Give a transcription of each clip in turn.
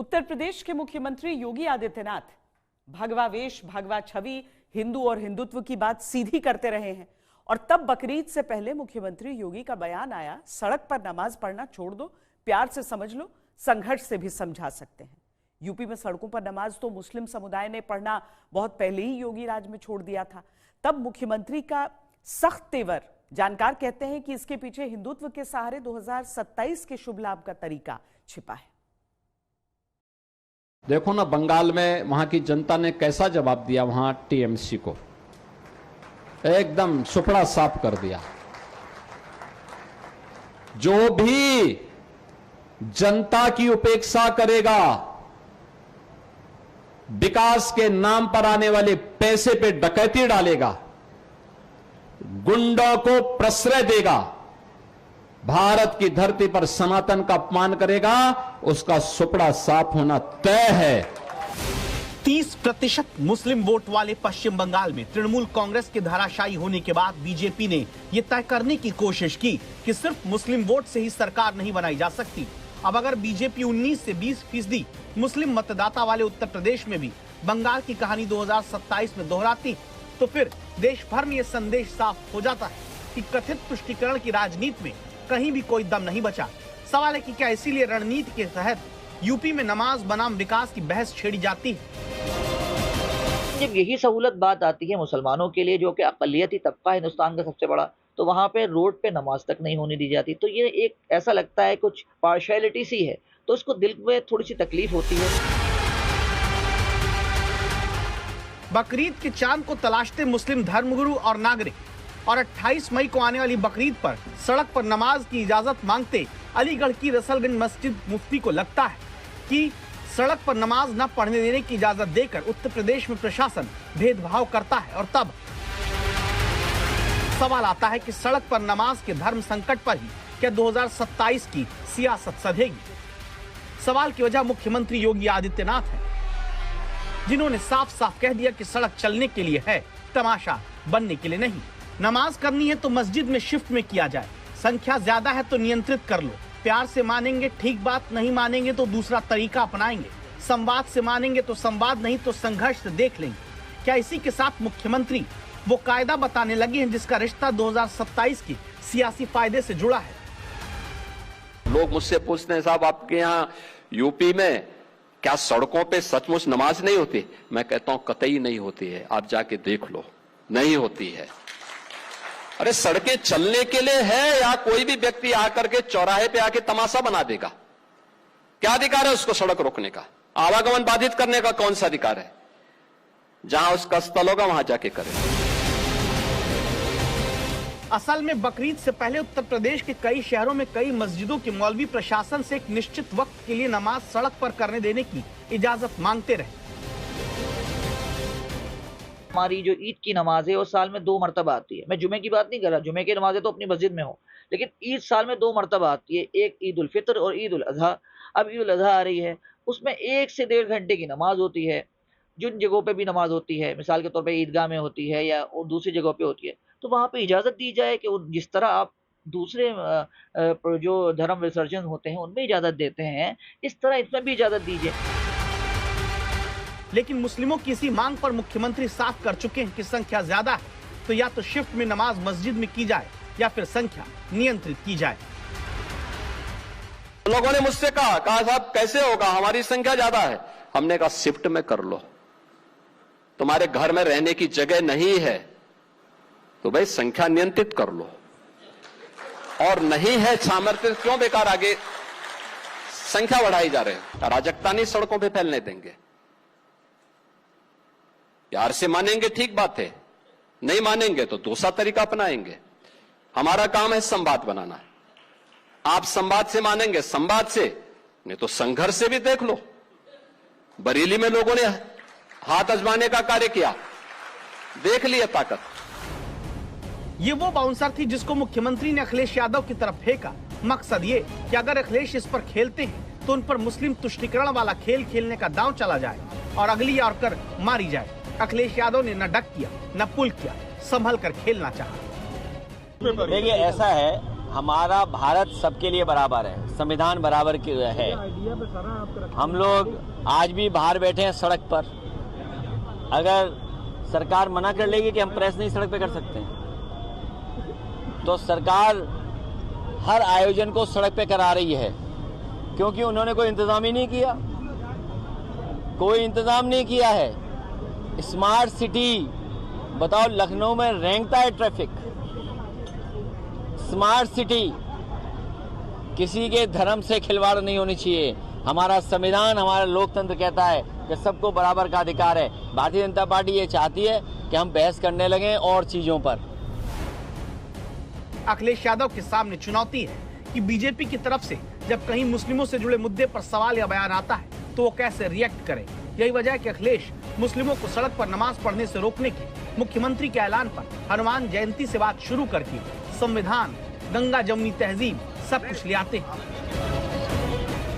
उत्तर प्रदेश के मुख्यमंत्री योगी आदित्यनाथ भगवा वेश, भगवा छवि, हिंदू और हिंदुत्व की बात सीधी करते रहे हैं। और तब बकरीद से पहले मुख्यमंत्री योगी का बयान आया, सड़क पर नमाज पढ़ना छोड़ दो, प्यार से समझ लो, संघर्ष से भी समझा सकते हैं। यूपी में सड़कों पर नमाज तो मुस्लिम समुदाय ने पढ़ना बहुत पहले ही योगी राज में छोड़ दिया था। तब मुख्यमंत्री का सख्त तेवर। जानकार कहते हैं कि इसके पीछे हिंदुत्व के सहारे 2027 के शुभ लाभ का तरीका छिपा है। देखो ना, बंगाल में वहां की जनता ने कैसा जवाब दिया। वहां टीएमसी को एकदम सुपड़ा साफ कर दिया। जो भी जनता की उपेक्षा करेगा, विकास के नाम पर आने वाले पैसे पे डकैती डालेगा, गुंडों को प्रश्रय देगा, भारत की धरती पर सनातन का अपमान करेगा, उसका सुपड़ा साफ होना तय है। 30% मुस्लिम वोट वाले पश्चिम बंगाल में तृणमूल कांग्रेस के धाराशायी होने के बाद बीजेपी ने यह तय करने की कोशिश की कि सिर्फ मुस्लिम वोट से ही सरकार नहीं बनाई जा सकती। अब अगर बीजेपी 19 से 20% मुस्लिम मतदाता वाले उत्तर प्रदेश में भी बंगाल की कहानी 2027 में दोहराती, तो फिर देश भर में यह संदेश साफ हो जाता है कि कथित तुष्टीकरण की राजनीति में कहीं भी कोई दम नहीं बचा। सवाल है कि क्या इसीलिए रणनीति के तहत यूपी में नमाज बनाम विकास की बहस छेड़ी जाती है। जब यही सहूलत बात आती है मुसलमानों के लिए, जो कि अक़लियती तबका हिंदुस्तान का सबसे बड़ा, तो वहां पे रोड पे नमाज तक नहीं होने दी जाती। तो ये एक ऐसा लगता है कुछ पार्शियलिटी सी है, तो उसको दिल में थोड़ी सी तकलीफ होती है। बकरीद के चांद को तलाशते मुस्लिम धर्मगुरु और नागरिक, और 28 मई को आने वाली बकरीद पर सड़क पर नमाज की इजाजत मांगते अलीगढ़ की रसलगंज मस्जिद मुफ्ती को लगता है कि सड़क पर नमाज न पढ़ने देने की इजाजत देकर उत्तर प्रदेश में प्रशासन भेदभाव करता है। और तब सवाल आता है कि सड़क पर नमाज के धर्म संकट पर ही क्या 2027 की सियासत सधेगी। सवाल की वजह मुख्यमंत्री योगी आदित्यनाथ है, जिन्होंने साफ साफ कह दिया कि सड़क चलने के लिए है, तमाशा बनने के लिए नहीं। नमाज करनी है तो मस्जिद में शिफ्ट में किया जाए, संख्या ज्यादा है तो नियंत्रित कर लो, प्यार से मानेंगे ठीक बात, नहीं मानेंगे तो दूसरा तरीका अपनाएंगे, संवाद से मानेंगे तो संवाद, नहीं तो संघर्ष से देख लेंगे। क्या इसी के साथ मुख्यमंत्री वो कायदा बताने लगे हैं जिसका रिश्ता 2027 की सियासी फायदे से जुड़ा है। लोग मुझसे पूछते हैं, साहब आपके यहाँ यूपी में क्या सड़कों पे सचमुच नमाज नहीं होती? मैं कहता हूं कतई नहीं होती है, आप जाके देख लो, नहीं होती है। अरे सड़कें चलने के लिए है या कोई भी व्यक्ति आकर के चौराहे पे आके तमाशा बना देगा? क्या अधिकार है उसको सड़क रोकने का? आवागमन बाधित करने का कौन सा अधिकार है? जहां उसका स्थल होगा वहां जाके करे। असल में बकरीद से पहले उत्तर प्रदेश के कई शहरों में कई मस्जिदों के मौलवी प्रशासन से एक निश्चित वक्त के लिए नमाज सड़क पर करने देने की इजाजत मांगते रहे। हमारी जो ईद की नमाज है वो साल में 2 मरतबा आती है। मैं जुमे की बात नहीं कर रहा, जुमे की नमाजें तो अपनी मस्जिद में हो, लेकिन ईद साल में 2 मरतबा आती है, एक ईद उल फितर और ईद उल अजहा। अब ईद उल अजहा आ रही है, उसमें 1 से 1.5 घंटे की नमाज होती है। जिन जगहों पे भी नमाज होती है, मिसाल के तौर पे ईदगाह में होती है या और दूसरी जगहों पे होती है, तो वहाँ पे इजाज़त दी जाए कि जिस तरह आप दूसरे जो धर्म विसर्जन होते हैं उनमें इजाज़त देते हैं, इस तरह इसमें भी इजाज़त दीजिए। लेकिन मुस्लिमों की इसी मांग पर मुख्यमंत्री साफ कर चुके हैं कि संख्या ज्यादा है तो या तो शिफ्ट में नमाज मस्जिद में की जाए या फिर संख्या नियंत्रित की जाए। लोगों ने मुझसे कहा साहब कैसे होगा, हमारी संख्या ज्यादा है। हमने कहा शिफ्ट में कर लो, तुम्हारे घर में रहने की जगह नहीं है तो भाई संख्या नियंत्रित कर लो, और नहीं है सामर्थ्य क्यों बेकार आगे संख्या बढ़ाई जा रहे हैं। अराजकता नहीं सड़कों पे फैलने देंगे। प्यार से मानेंगे ठीक बात है, नहीं मानेंगे तो दूसरा तरीका अपनाएंगे। हमारा काम है संवाद बनाना। आप संवाद से मानेंगे संवाद से, नहीं तो संघर्ष से भी देख लो। बरेली में लोगों ने हाथ आजमाने का कार्य किया, देख लिया ताकत। ये वो बाउंसर थी जिसको मुख्यमंत्री ने अखिलेश यादव की तरफ फेंका। मकसद ये कि अगर अखिलेश इस पर खेलते हैं तो उन पर मुस्लिम तुष्टीकरण वाला खेल खेलने का दांव चला जाए और अगली आकर मारी जाए। अखिलेश यादव ने न डक किया न पुल किया, संभल कर खेलना चाहा। देखिए ऐसा है, हमारा भारत सबके लिए बराबर है, संविधान बराबर है। हम लोग आज भी बाहर बैठे हैं सड़क पर। अगर सरकार मना कर लेगी कि हम प्रेस नहीं सड़क पे कर सकते हैं, तो सरकार हर आयोजन को सड़क पे करा रही है, क्योंकि उन्होंने कोई इंतजाम ही नहीं किया, कोई इंतजाम नहीं किया है। स्मार्ट सिटी बताओ, लखनऊ में रेंगता है ट्रैफिक। स्मार्ट सिटी, किसी के धर्म से खिलवाड़ नहीं होनी चाहिए। हमारा संविधान, हमारा लोकतंत्र कहता है कि सबको बराबर का अधिकार है। भारतीय जनता पार्टी ये चाहती है कि हम बहस करने लगें और चीजों पर। अखिलेश यादव के सामने चुनौती है कि बीजेपी की तरफ से जब कहीं मुस्लिमों से जुड़े मुद्दे पर सवाल या बयान आता है तो वो कैसे रिएक्ट करे। यही वजह है कि अखिलेश मुस्लिमों को सड़क पर नमाज पढ़ने से रोकने के मुख्यमंत्री के ऐलान पर हनुमान जयंती से बात शुरू करके संविधान, गंगा जमुनी तहजीब सब कुछ ले आते हैं।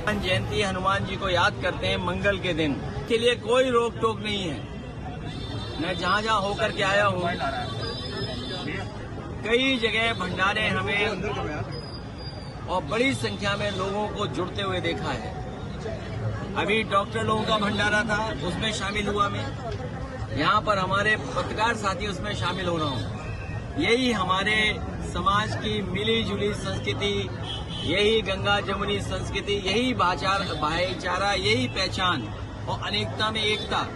हनुमान जयंती, हनुमान जी को याद करते हैं मंगल के दिन, के लिए कोई रोक टोक नहीं है। मैं जहाँ जहाँ होकर के आया हूँ, कई जगह भंडारे हमें और बड़ी संख्या में लोगों को जुड़ते हुए देखा है। अभी डॉक्टर लोगों का भंडारा था, उसमें शामिल हुआ मैं। यहाँ पर हमारे पत्रकार साथी उसमें शामिल हो रहा हूँ। यही हमारे समाज की मिली जुली संस्कृति, यही गंगा जमुनी संस्कृति, यही भाईचारा, यही पहचान और अनेकता में एकता,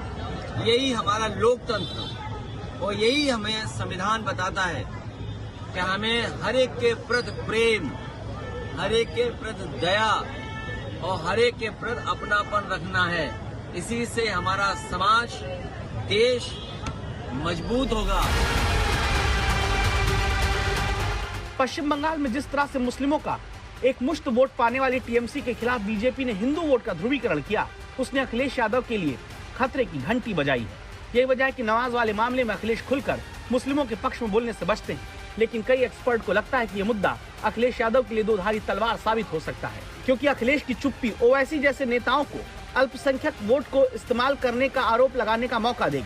यही हमारा लोकतंत्र और यही हमें संविधान बताता है कि हमें हर एक के प्रति प्रेम, हर एक के प्रति दया और हर एक के प्रति अपनापन रखना है। इसी से हमारा समाज, देश मजबूत होगा। पश्चिम बंगाल में जिस तरह से मुस्लिमों का एक मुश्त वोट पाने वाली टीएमसी के खिलाफ बीजेपी ने हिंदू वोट का ध्रुवीकरण किया, उसने अखिलेश यादव के लिए खतरे की घंटी बजाई है। यही वजह है कि नमाज वाले मामले में अखिलेश खुलकर मुस्लिमों के पक्ष में बोलने से बचते हैं। लेकिन कई एक्सपर्ट को लगता है कि यह मुद्दा अखिलेश यादव के लिए दोधारी तलवार साबित हो सकता है, क्योंकि अखिलेश की चुप्पी ओवैसी जैसे नेताओं को अल्पसंख्यक वोट को इस्तेमाल करने का आरोप लगाने का मौका देगी।